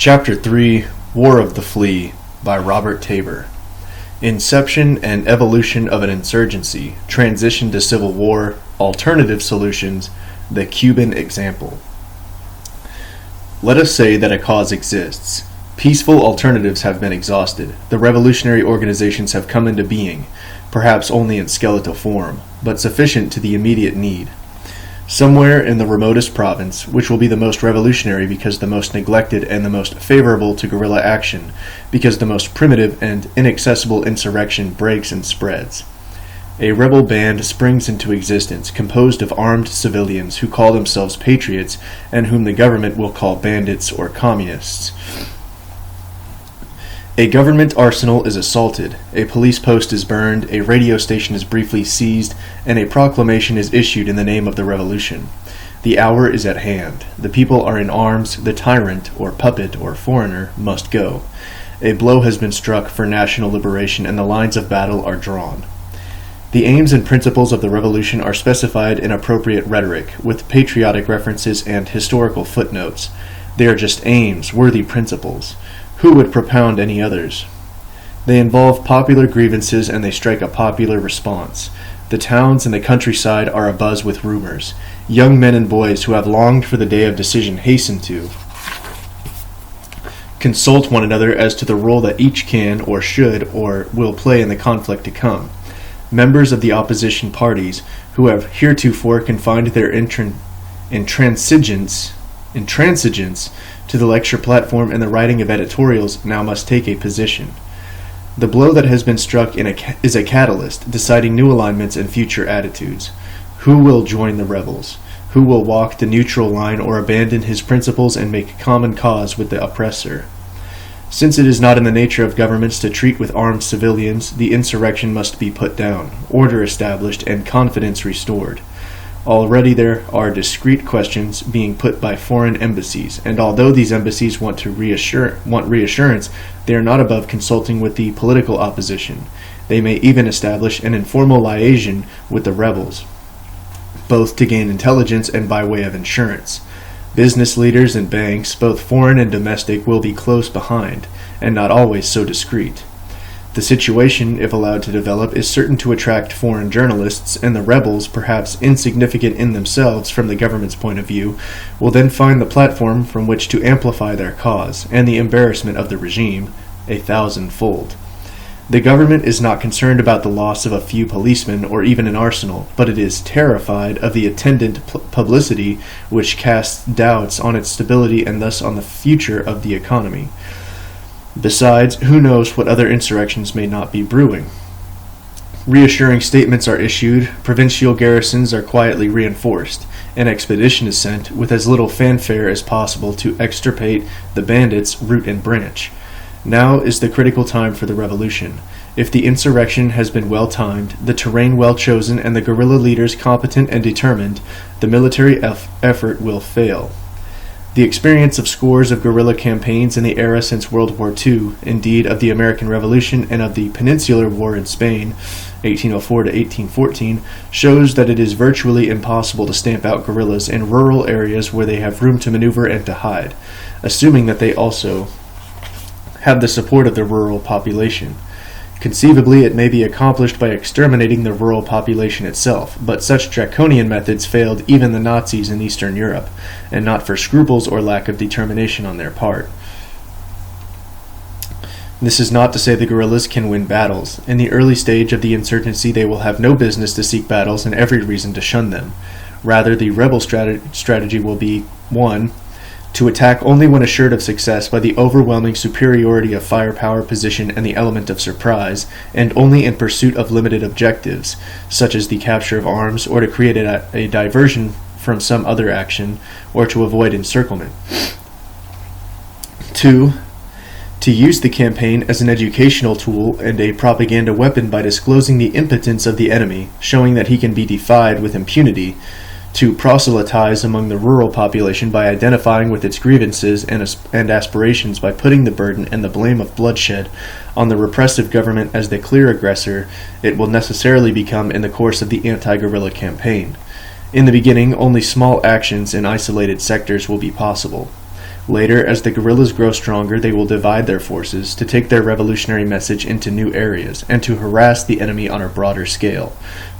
Chapter 3, War of the Flea, by Robert Tabor. Inception and evolution of an insurgency, transition to civil war, alternative solutions, the Cuban example. Let us say that a cause exists. Peaceful alternatives have been exhausted. The revolutionary organizations have come into being, perhaps only in skeletal form, but sufficient to the immediate need. Somewhere in the remotest province, which will be the most revolutionary because the most neglected and the most favorable to guerrilla action, because the most primitive and inaccessible insurrection breaks and spreads, a rebel band springs into existence, composed of armed civilians who call themselves patriots and whom the government will call bandits or communists. A government arsenal is assaulted, a police post is burned, a radio station is briefly seized, and a proclamation is issued in the name of the revolution. The hour is at hand. The people are in arms. The tyrant, or puppet, or foreigner, must go. A blow has been struck for national liberation, and the lines of battle are drawn. The aims and principles of the revolution are specified in appropriate rhetoric, with patriotic references and historical footnotes. They are just aims, worthy principles. Who would propound any others? They involve popular grievances and they strike a popular response. The towns and the countryside are abuzz with rumors. Young men and boys who have longed for the day of decision hasten to consult one another as to the role that each can or should or will play in the conflict to come. Members of the opposition parties, who have heretofore confined their intransigence to the lecture platform and the writing of editorials, now must take a position. The blow that has been struck is a catalyst, deciding new alignments and future attitudes. Who will join the rebels? Who will walk the neutral line or abandon his principles and make common cause with the oppressor? Since it is not in the nature of governments to treat with armed civilians, the insurrection must be put down, order established, and confidence restored. Already there are discrete questions being put by foreign embassies, and although these embassies want reassurance, they are not above consulting with the political opposition. They may even establish an informal liaison with the rebels, both to gain intelligence and by way of insurance. Business leaders and banks, both foreign and domestic, will be close behind, and not always so discreet. The situation, if allowed to develop, is certain to attract foreign journalists, and the rebels, perhaps insignificant in themselves from the government's point of view, will then find the platform from which to amplify their cause, and the embarrassment of the regime, 1,000-fold. The government is not concerned about the loss of a few policemen or even an arsenal, but it is terrified of the attendant publicity which casts doubts on its stability and thus on the future of the economy. Besides, who knows what other insurrections may not be brewing? Reassuring statements are issued, provincial garrisons are quietly reinforced, an expedition is sent with as little fanfare as possible to extirpate the bandits root and branch. Now is the critical time for the revolution. If the insurrection has been well timed, the terrain well chosen, and the guerrilla leaders competent and determined, the military effort will fail. The experience of scores of guerrilla campaigns in the era since World War II, indeed of the American Revolution and of the Peninsular War in Spain, 1804 to 1814, shows that it is virtually impossible to stamp out guerrillas in rural areas where they have room to maneuver and to hide, assuming that they also have the support of the rural population. Conceivably, it may be accomplished by exterminating the rural population itself, but such draconian methods failed even the Nazis in Eastern Europe, and not for scruples or lack of determination on their part. This is not to say the guerrillas can win battles. In the early stage of the insurgency, they will have no business to seek battles and every reason to shun them. Rather, the rebel strategy will be 1. To attack only when assured of success by the overwhelming superiority of firepower, position, and the element of surprise, and only in pursuit of limited objectives, such as the capture of arms, or to create a diversion from some other action, or to avoid encirclement. 2. To use the campaign as an educational tool and a propaganda weapon by disclosing the impotence of the enemy, showing that he can be defied with impunity. To proselytize among the rural population by identifying with its grievances and aspirations by putting the burden and the blame of bloodshed on the repressive government as the clear aggressor, it will necessarily become in the course of the anti-guerrilla campaign. In the beginning, only small actions in isolated sectors will be possible. Later, as the guerrillas grow stronger, they will divide their forces to take their revolutionary message into new areas and to harass the enemy on a broader scale,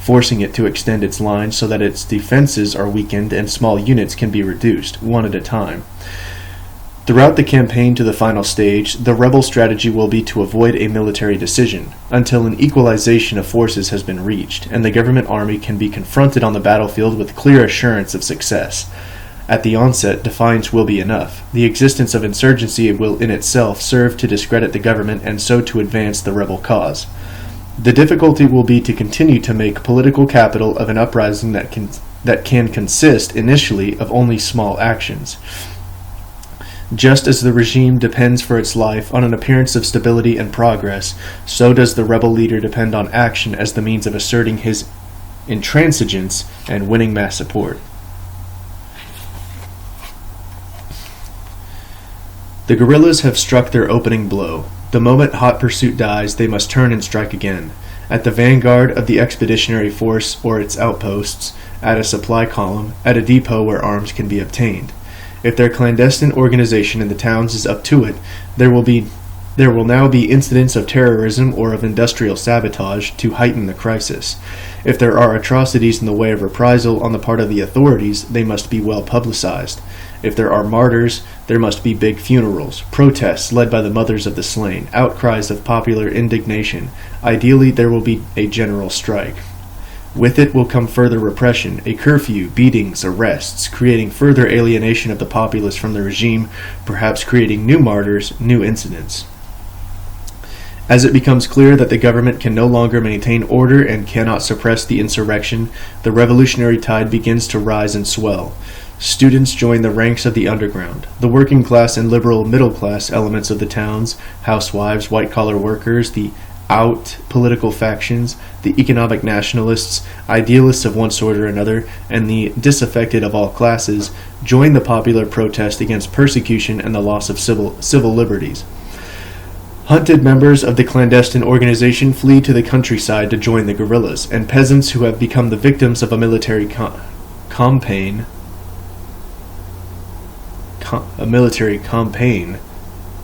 forcing it to extend its lines so that its defenses are weakened and small units can be reduced, one at a time. Throughout the campaign to the final stage, the rebel strategy will be to avoid a military decision until an equalization of forces has been reached and the government army can be confronted on the battlefield with clear assurance of success. At the onset, defiance will be enough. The existence of insurgency will in itself serve to discredit the government and so to advance the rebel cause. The difficulty will be to continue to make political capital of an uprising that can consist initially of only small actions. Just as the regime depends for its life on an appearance of stability and progress, so does the rebel leader depend on action as the means of asserting his intransigence and winning mass support. The guerrillas have struck their opening blow. The moment hot pursuit dies, they must turn and strike again. At the vanguard of the expeditionary force or its outposts, at a supply column, at a depot where arms can be obtained. If their clandestine organization in the towns is up to it, there will now be incidents of terrorism or of industrial sabotage to heighten the crisis. If there are atrocities in the way of reprisal on the part of the authorities, they must be well publicized. If there are martyrs, there must be big funerals, protests led by the mothers of the slain, outcries of popular indignation. Ideally, there will be a general strike. With it will come further repression, a curfew, beatings, arrests, creating further alienation of the populace from the regime, perhaps creating new martyrs, new incidents. As it becomes clear that the government can no longer maintain order and cannot suppress the insurrection, the revolutionary tide begins to rise and swell. Students join the ranks of the underground. The working class and liberal middle class elements of the towns, housewives, white-collar workers, the out political factions, the economic nationalists, idealists of one sort or another, and the disaffected of all classes, join the popular protest against persecution and the loss of civil liberties. Hunted members of the clandestine organization flee to the countryside to join the guerrillas, and peasants who have become the victims of a military campaign,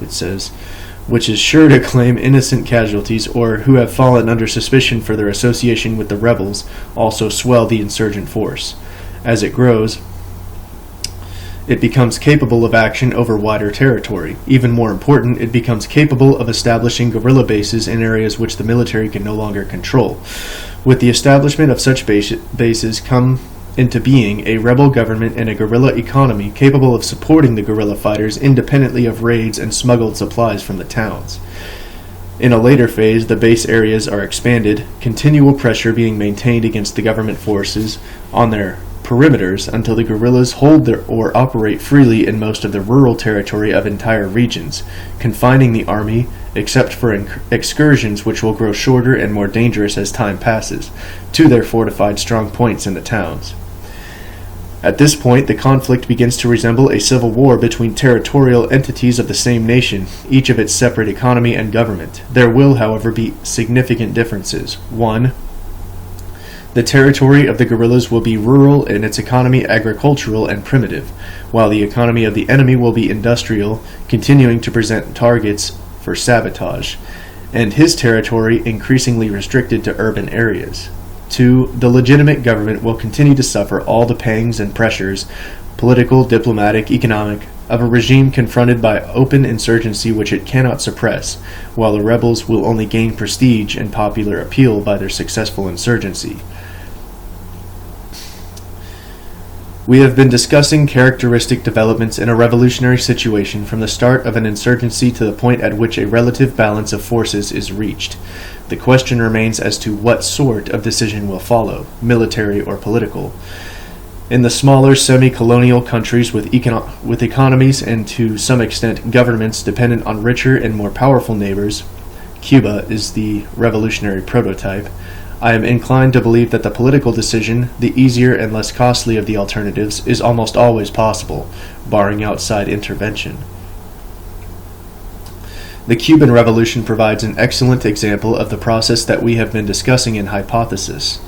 it says, which is sure to claim innocent casualties, or who have fallen under suspicion for their association with the rebels, also swell the insurgent force. As it grows, it becomes capable of action over wider territory. Even more important, it becomes capable of establishing guerrilla bases in areas which the military can no longer control. With the establishment of such bases come into being a rebel government and a guerrilla economy capable of supporting the guerrilla fighters independently of raids and smuggled supplies from the towns. In a later phase, the base areas are expanded, continual pressure being maintained against the government forces on their perimeters until the guerrillas hold or operate freely in most of the rural territory of entire regions, confining the army, except for excursions which will grow shorter and more dangerous as time passes, to their fortified strong points in the towns. At this point, the conflict begins to resemble a civil war between territorial entities of the same nation, each of its separate economy and government. There will, however, be significant differences. 1. The territory of the guerrillas will be rural and its economy agricultural and primitive, while the economy of the enemy will be industrial, continuing to present targets for sabotage, and his territory increasingly restricted to urban areas. 2. The legitimate government will continue to suffer all the pangs and pressures, political, diplomatic, economic, of a regime confronted by open insurgency which it cannot suppress, while the rebels will only gain prestige and popular appeal by their successful insurgency. We have been discussing characteristic developments in a revolutionary situation from the start of an insurgency to the point at which a relative balance of forces is reached. The question remains as to what sort of decision will follow, military or political. In the smaller semi-colonial countries with economies and to some extent governments dependent on richer and more powerful neighbors, Cuba is the revolutionary prototype, I am inclined to believe that the political decision, the easier and less costly of the alternatives, is almost always possible, barring outside intervention. The Cuban Revolution provides an excellent example of the process that we have been discussing in Hypothesis.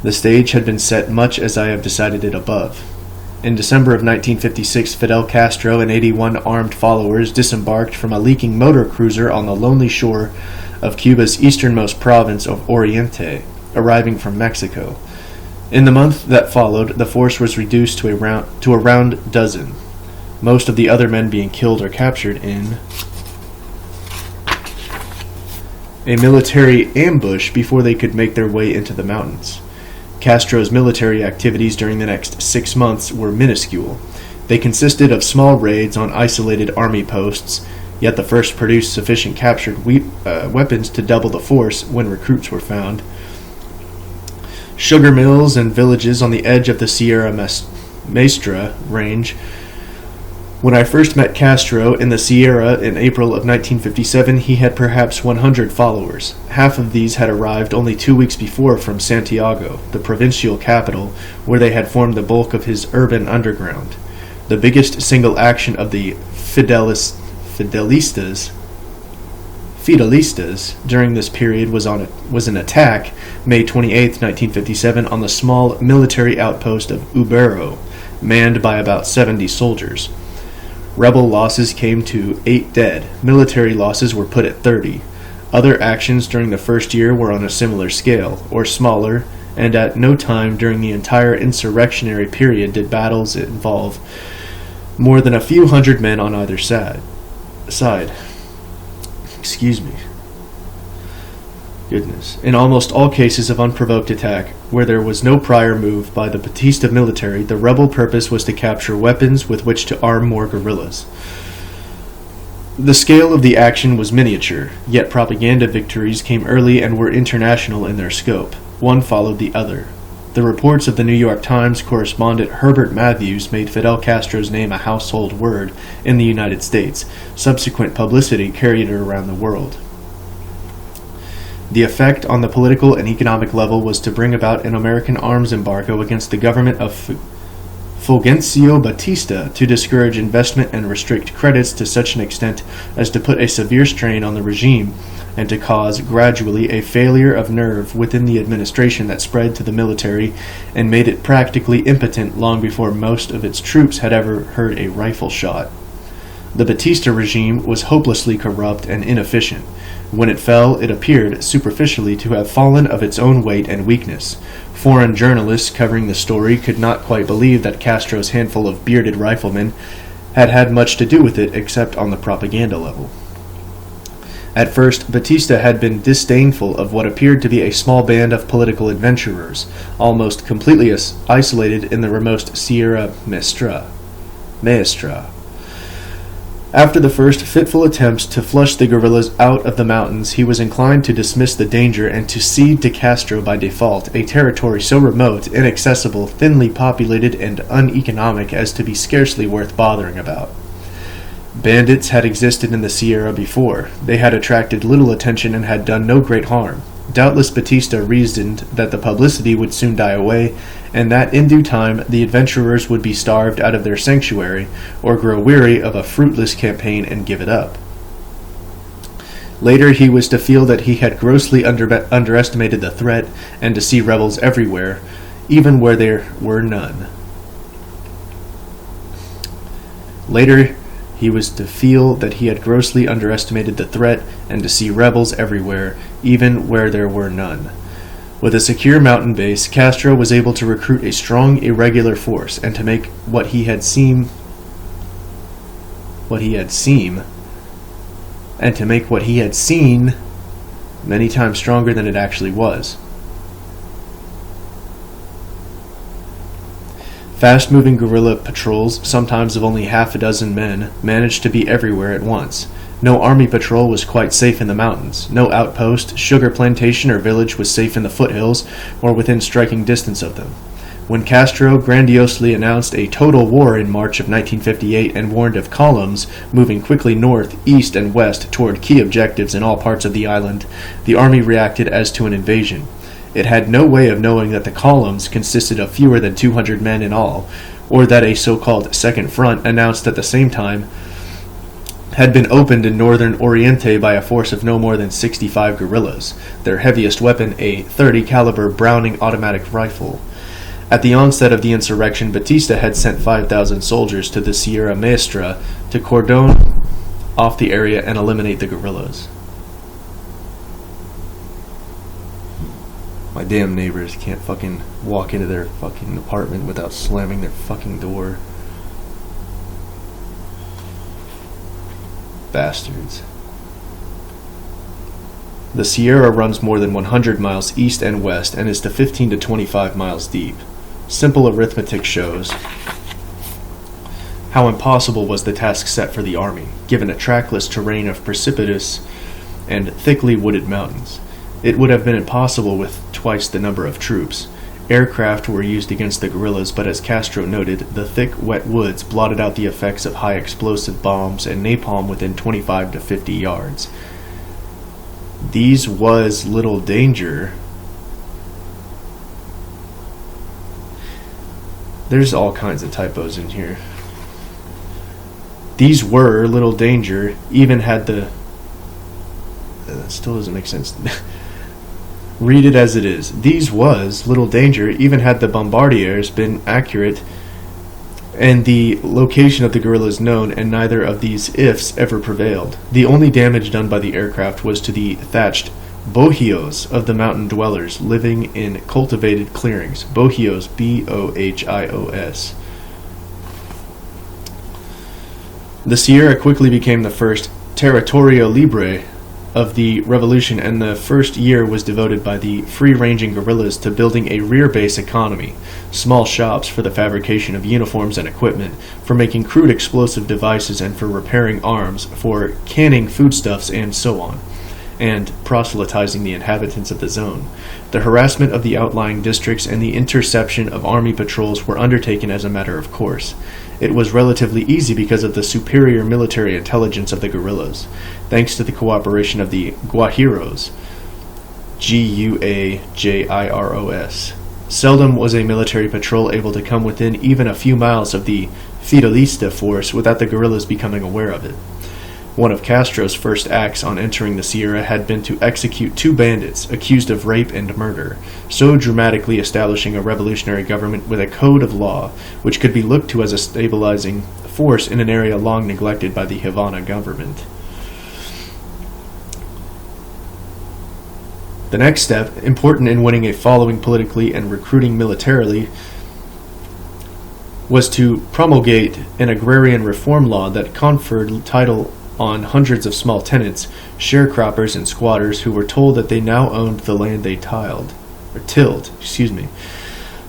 The stage had been set much as I have decided it above. In December of 1956, Fidel Castro and 81 armed followers disembarked from a leaking motor cruiser on the lonely shore of Cuba's easternmost province of Oriente, arriving from Mexico. In the month that followed, the force was reduced to a round dozen, most of the other men being killed or captured in a military ambush before they could make their way into the mountains. Castro's military activities during the next 6 months were minuscule. They consisted of small raids on isolated army posts, yet the first produced sufficient captured weapons to double the force when recruits were found. Sugar mills and villages on the edge of the Sierra Maestra range. When I first met Castro in the Sierra in April of 1957, he had perhaps 100 followers. Half of these had arrived only 2 weeks before from Santiago, the provincial capital, where they had formed the bulk of his urban underground. The biggest single action of the Fidelistas during this period was an attack, May 28, 1957, on the small military outpost of Ubero, manned by about 70 soldiers. Rebel losses came to 8 dead. Military losses were put at 30. Other actions during the first year were on a similar scale, or smaller, and at no time during the entire insurrectionary period did battles involve more than a few hundred men on either side. Excuse me. Goodness. In almost all cases of unprovoked attack, where there was no prior move by the Batista military, the rebel purpose was to capture weapons with which to arm more guerrillas. The scale of the action was miniature, yet propaganda victories came early and were international in their scope. One followed the other. The reports of the New York Times correspondent Herbert Matthews made Fidel Castro's name a household word in the United States. Subsequent publicity carried it around the world. The effect on the political and economic level was to bring about an American arms embargo against the government of Fulgencio Batista to discourage investment and restrict credits to such an extent as to put a severe strain on the regime and to cause gradually a failure of nerve within the administration that spread to the military and made it practically impotent long before most of its troops had ever heard a rifle shot. The Batista regime was hopelessly corrupt and inefficient. When it fell, it appeared, superficially, to have fallen of its own weight and weakness. Foreign journalists covering the story could not quite believe that Castro's handful of bearded riflemen had had much to do with it except on the propaganda level. At first, Batista had been disdainful of what appeared to be a small band of political adventurers, almost completely isolated in the remote Sierra Maestra. After the first fitful attempts to flush the guerrillas out of the mountains, he was inclined to dismiss the danger and to cede to Castro by default a territory so remote, inaccessible, thinly populated, and uneconomic as to be scarcely worth bothering about. Bandits had existed in the Sierra before. They had attracted little attention and had done no great harm. Doubtless Batista reasoned that the publicity would soon die away, and that in due time the adventurers would be starved out of their sanctuary, or grow weary of a fruitless campaign and give it up. Later he was to feel that he had grossly underestimated the threat, and to see rebels everywhere, even where there were none. Later he was to feel that he had grossly underestimated the threat, and to see rebels everywhere, even where there were none. With a secure mountain base, Castro was able to recruit a strong, irregular force, and to make what he had seen many times stronger than it actually was. Fast-moving guerrilla patrols, sometimes of only half a dozen men, managed to be everywhere at once. No army patrol was quite safe in the mountains. No outpost, sugar plantation, or village was safe in the foothills or within striking distance of them. When Castro grandiosely announced a total war in March of 1958 and warned of columns moving quickly north, east, and west toward key objectives in all parts of the island, the army reacted as to an invasion. It had no way of knowing that the columns consisted of fewer than 200 men in all, or that a so-called second front, announced at the same time, had been opened in northern Oriente by a force of no more than 65 guerrillas, their heaviest weapon a .30 caliber Browning automatic rifle. At the onset of the insurrection, Batista had sent 5,000 soldiers to the Sierra Maestra to cordon off the area and eliminate the guerrillas. My damn neighbors can't fucking walk into their fucking apartment without slamming their fucking door. Bastards. The Sierra runs more than 100 miles east and west and is to 15 to 25 miles deep. Simple arithmetic shows how impossible was the task set for the army, given a trackless terrain of precipitous and thickly wooded mountains. It would have been impossible with twice the number of troops. Aircraft were used against the guerrillas, but as Castro noted, the thick, wet woods blotted out the effects of high explosive bombs and napalm within 25 to 50 yards. These was little danger. There's all kinds of typos in here. These were little danger, even had the... That still doesn't make sense. Read it as it is. These was little danger, even had the bombardiers been accurate and the location of the guerrillas known, and neither of these ifs ever prevailed. The only damage done by the aircraft was to the thatched bohios of the mountain dwellers living in cultivated clearings. Bohios, Bohios. The Sierra quickly became the first territorio libre of the revolution, and the first year was devoted by the free-ranging guerrillas to building a rear-base economy, small shops for the fabrication of uniforms and equipment, for making crude explosive devices and for repairing arms, for canning foodstuffs and so on, and proselytizing the inhabitants of the zone. The harassment of the outlying districts and the interception of army patrols were undertaken as a matter of course. It was relatively easy because of the superior military intelligence of the guerrillas, thanks to the cooperation of the Guajiros, Guajiros. Seldom was a military patrol able to come within even a few miles of the Fidelista force without the guerrillas becoming aware of it. One of Castro's first acts on entering the Sierra had been to execute 2 bandits accused of rape and murder, so dramatically establishing a revolutionary government with a code of law which could be looked to as a stabilizing force in an area long neglected by the Havana government. The next step, important in winning a following politically and recruiting militarily, was to promulgate an agrarian reform law that conferred title on hundreds of small tenants, sharecroppers and squatters who were told that they now owned the land they tilled.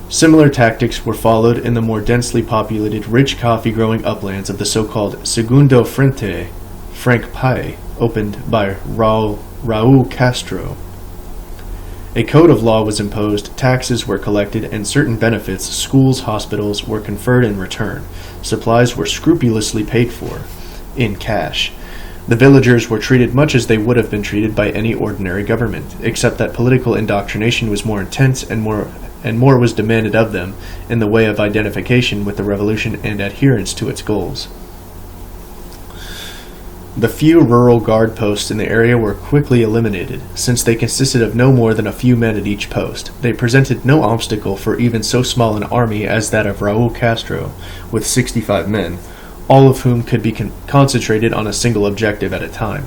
Similar tactics were followed in the more densely populated, rich coffee-growing uplands of the so-called Segundo Frente, Frank Pai, opened by Raul Castro. A code of law was imposed, taxes were collected, and certain benefits, schools, hospitals, were conferred in return. Supplies were scrupulously paid for, in cash. The villagers were treated much as they would have been treated by any ordinary government, except that political indoctrination was more intense and more was demanded of them in the way of identification with the revolution and adherence to its goals. The few rural guard posts in the area were quickly eliminated, since they consisted of no more than a few men at each post. They presented no obstacle for even so small an army as that of Raul Castro, with 65 men, all of whom could be concentrated on a single objective at a time.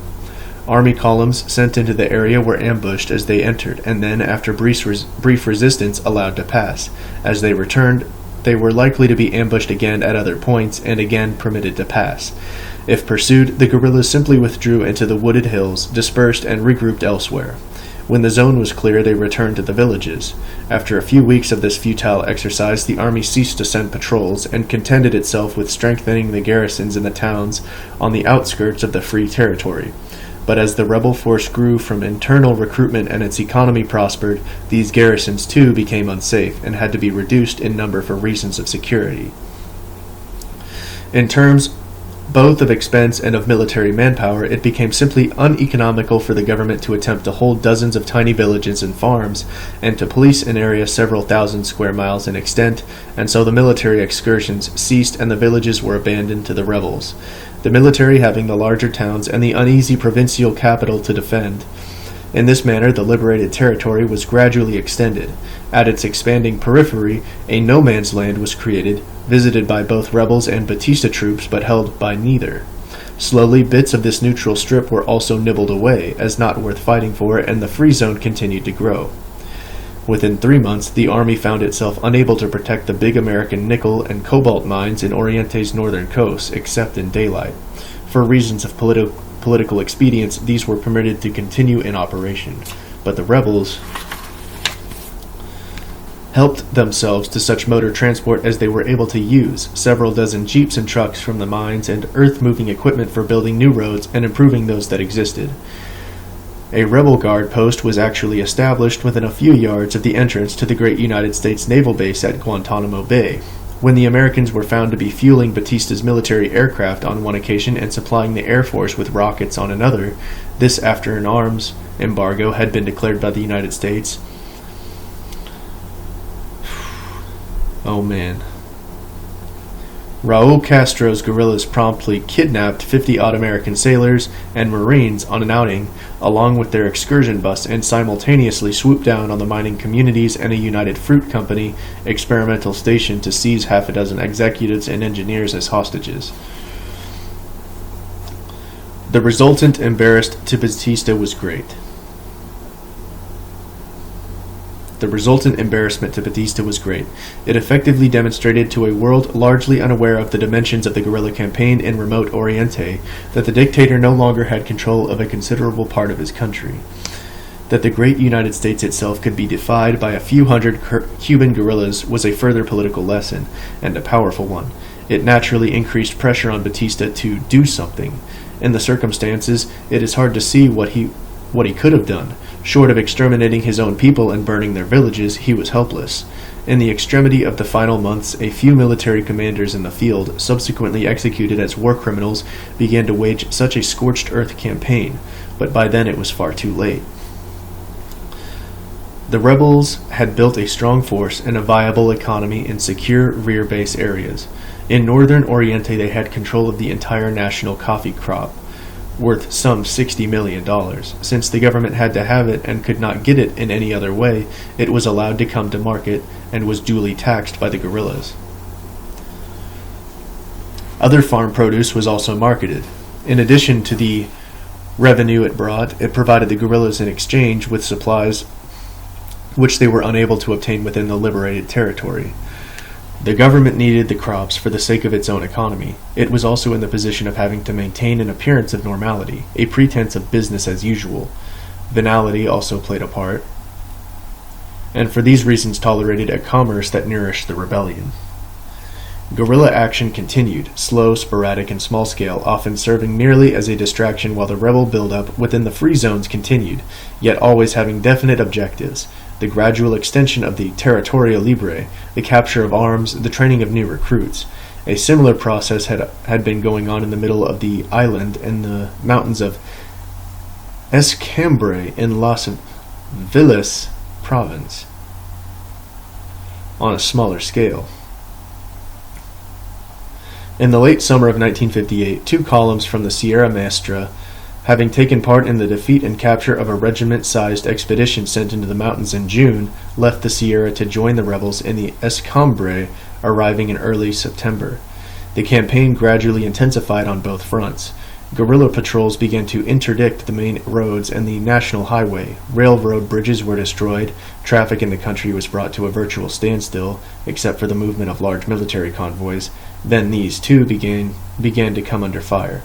Army columns sent into the area were ambushed as they entered, and then, after brief resistance, allowed to pass. As they returned, they were likely to be ambushed again at other points, and again permitted to pass. If pursued, the guerrillas simply withdrew into the wooded hills, dispersed, and regrouped elsewhere. When the zone was clear, they returned to the villages. After a few weeks of this futile exercise, the army ceased to send patrols, and contented itself with strengthening the garrisons in the towns on the outskirts of the free territory. But as the rebel force grew from internal recruitment and its economy prospered, these garrisons too became unsafe, and had to be reduced in number for reasons of security. In terms both of expense and of military manpower, it became simply uneconomical for the government to attempt to hold dozens of tiny villages and farms, and to police an area several thousand square miles in extent, and so the military excursions ceased and the villages were abandoned to the rebels. The military, having the larger towns and the uneasy provincial capital to defend, In this manner, the liberated territory was gradually extended. At its expanding periphery, a no man's land was created, visited by both rebels and Batista troops, but held by neither. Slowly, bits of this neutral strip were also nibbled away, as not worth fighting for, and the free zone continued to grow. Within 3 months, the army found itself unable to protect the big American nickel and cobalt mines in Oriente's northern coast, except in daylight. For reasons of political expedience, these were permitted to continue in operation, but the rebels helped themselves to such motor transport as they were able to use, several dozen jeeps and trucks from the mines, and earth-moving equipment for building new roads and improving those that existed. A rebel guard post was actually established within a few yards of the entrance to the great United States naval base at Guantanamo Bay. When the Americans were found to be fueling Batista's military aircraft on one occasion and supplying the Air Force with rockets on another, this after an arms embargo had been declared by the United States. Oh man. Raul Castro's guerrillas promptly kidnapped 50-odd American sailors and Marines on an outing, along with their excursion bus, and simultaneously swooped down on the mining communities and a United Fruit Company experimental station to seize half a dozen executives and engineers as hostages. The resultant embarrassment to Batista was great. It effectively demonstrated to a world largely unaware of the dimensions of the guerrilla campaign in remote Oriente that the dictator no longer had control of a considerable part of his country. That the great United States itself could be defied by a few hundred Cuban guerrillas was a further political lesson, and a powerful one. It naturally increased pressure on Batista to do something. In the circumstances, it is hard to see what he could have done. Short of exterminating his own people and burning their villages, he was helpless. In the extremity of the final months, a few military commanders in the field, subsequently executed as war criminals, began to wage such a scorched earth campaign, but by then it was far too late. The rebels had built a strong force and a viable economy in secure rear base areas. In northern Oriente, they had control of the entire national coffee crop, worth some $60 million. Since the government had to have it and could not get it in any other way, it was allowed to come to market and was duly taxed by the guerrillas. Other farm produce was also marketed. In addition to the revenue it brought, it provided the guerrillas in exchange with supplies which they were unable to obtain within the liberated territory. The government needed the crops for the sake of its own economy. It was also in the position of having to maintain an appearance of normality, a pretense of business as usual. Venality also played a part, and for these reasons tolerated a commerce that nourished the rebellion. Guerrilla action continued, slow, sporadic, and small scale, often serving merely as a distraction while the rebel buildup within the free zones continued, yet always having definite objectives: the gradual extension of the territorio libre, the capture of arms, the training of new recruits. A similar process had been going on in the middle of the island in the mountains of Escambre in Las Villas province, on a smaller scale. In the late summer of 1958, 2 columns from the Sierra Maestra, having taken part in the defeat and capture of a regiment-sized expedition sent into the mountains in June, left the Sierra to join the rebels in the Escambre, arriving in early September. The campaign gradually intensified on both fronts. Guerrilla patrols began to interdict the main roads and the national highway. Railroad bridges were destroyed. Traffic in the country was brought to a virtual standstill, except for the movement of large military convoys. Then these, too, began to come under fire.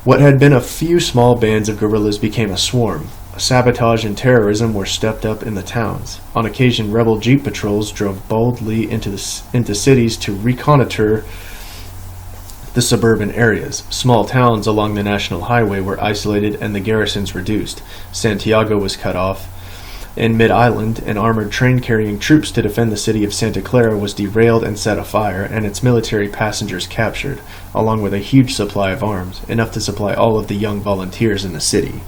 What had been a few small bands of guerrillas became a swarm. Sabotage and terrorism were stepped up in the towns. On occasion, rebel jeep patrols drove boldly into cities to reconnoiter the suburban areas. Small towns along the national highway were isolated and the garrisons reduced. Santiago was cut off. In mid-island, an armored train carrying troops to defend the city of Santa Clara was derailed and set afire, and its military passengers captured, along with a huge supply of arms, enough to supply all of the young volunteers in the city.